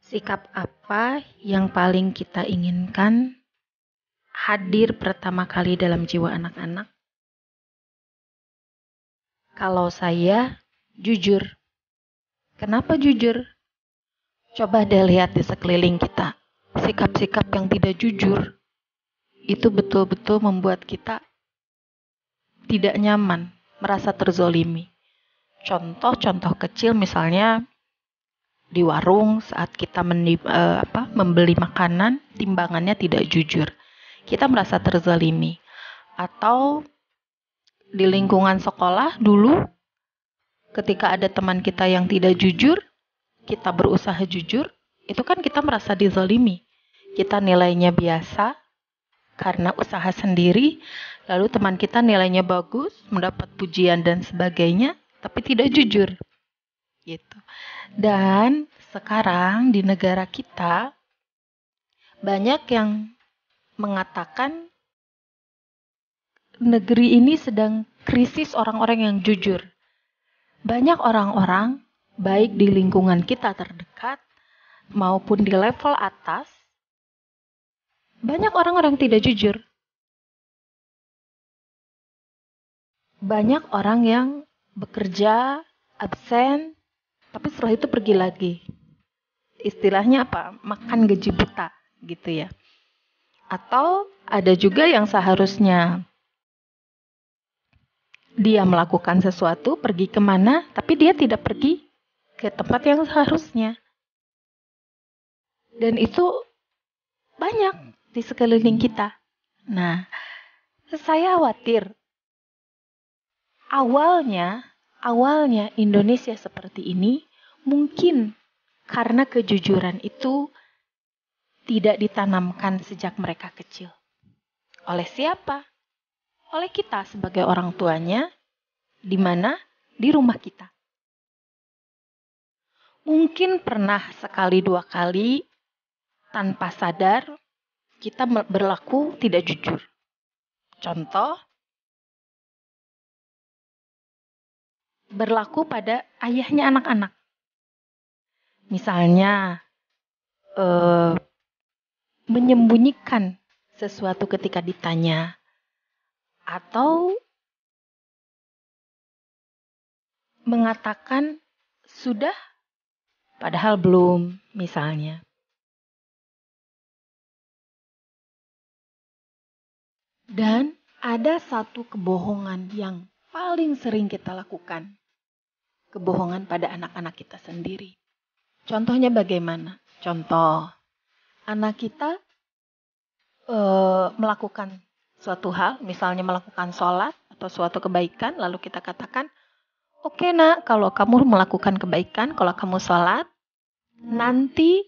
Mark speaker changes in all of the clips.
Speaker 1: Sikap apa yang paling kita inginkan hadir pertama kali dalam jiwa anak-anak? Kalau saya, jujur. Kenapa jujur? Coba deh lihat di sekeliling kita. Sikap-sikap yang tidak jujur, itu betul-betul membuat kita tidak nyaman, merasa terzolimi. Contoh-contoh kecil misalnya di warung saat kita membeli makanan, timbangannya tidak jujur. Kita merasa terzalimi. Atau di lingkungan sekolah dulu, ketika ada teman kita yang tidak jujur, kita berusaha jujur, itu kan kita merasa dizalimi. Kita nilainya biasa, karena usaha sendiri, lalu teman kita nilainya bagus, mendapat pujian dan sebagainya, tapi tidak jujur. Gitu. Dan sekarang di negara kita banyak yang mengatakan negeri ini sedang krisis orang-orang yang jujur. Banyak orang-orang baik di lingkungan kita terdekat maupun di level atas, banyak orang-orang tidak jujur. Banyak orang yang bekerja absen tapi setelah itu pergi lagi. Istilahnya apa? Makan gaji buta gitu ya. Atau ada juga yang seharusnya dia melakukan sesuatu, pergi kemana, tapi dia tidak pergi ke tempat yang seharusnya. Dan itu banyak di sekeliling kita. Nah, saya khawatir. Awalnya Indonesia seperti ini mungkin karena kejujuran itu tidak ditanamkan sejak mereka kecil. Oleh siapa? Oleh kita sebagai orang tuanya, di mana? Di rumah kita. Mungkin pernah sekali dua kali tanpa sadar kita berlaku tidak jujur. Contoh, berlaku pada ayahnya anak-anak. Misalnya, menyembunyikan sesuatu ketika ditanya. Atau mengatakan sudah, padahal belum, misalnya. Dan ada satu kebohongan yang paling sering kita lakukan. Kebohongan pada anak-anak kita sendiri. Contohnya bagaimana? Contoh, anak kita melakukan suatu hal, misalnya melakukan sholat atau suatu kebaikan, lalu kita katakan, oke nak, kalau kamu melakukan kebaikan, kalau kamu sholat, nanti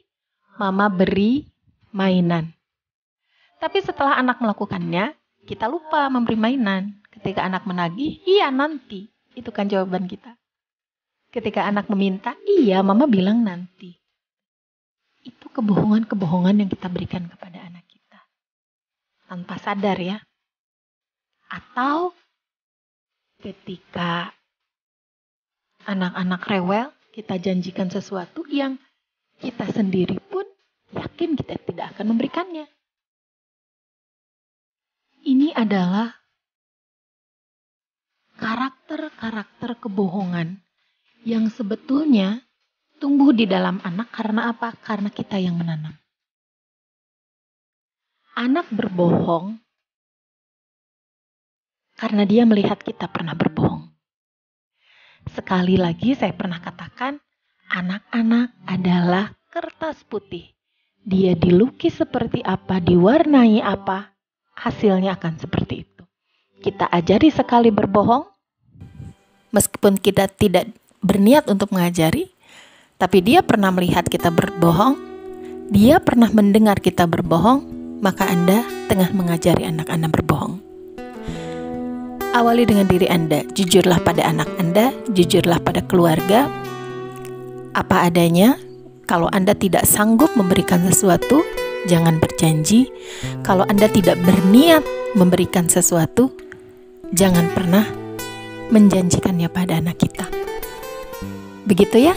Speaker 1: mama beri mainan. Tapi setelah anak melakukannya, kita lupa memberi mainan. Ketika anak menagih, iya nanti. Itu kan jawaban kita. Ketika anak meminta, iya mama bilang nanti. Itu kebohongan-kebohongan yang kita berikan kepada anak kita. Tanpa sadar ya. Atau ketika anak-anak rewel, kita janjikan sesuatu yang kita sendiri pun yakin kita tidak akan memberikannya. Ini adalah karakter-karakter kebohongan yang sebetulnya tumbuh di dalam anak karena apa? Karena kita yang menanam. Anak berbohong karena dia melihat kita pernah berbohong. Sekali lagi saya pernah katakan, anak-anak adalah kertas putih. Dia dilukis seperti apa, diwarnai apa, hasilnya akan seperti itu. Kita ajari sekali berbohong, meskipun kita tidak berniat untuk mengajari, tapi dia pernah melihat kita berbohong, dia pernah mendengar kita berbohong, maka Anda tengah mengajari anak-anak berbohong. Awali dengan diri Anda, jujurlah pada anak Anda, jujurlah pada keluarga, apa adanya. Kalau Anda tidak sanggup memberikan sesuatu, jangan berjanji. Kalau Anda tidak berniat memberikan sesuatu, jangan pernah menjanjikannya pada anak kita. Begitu ya.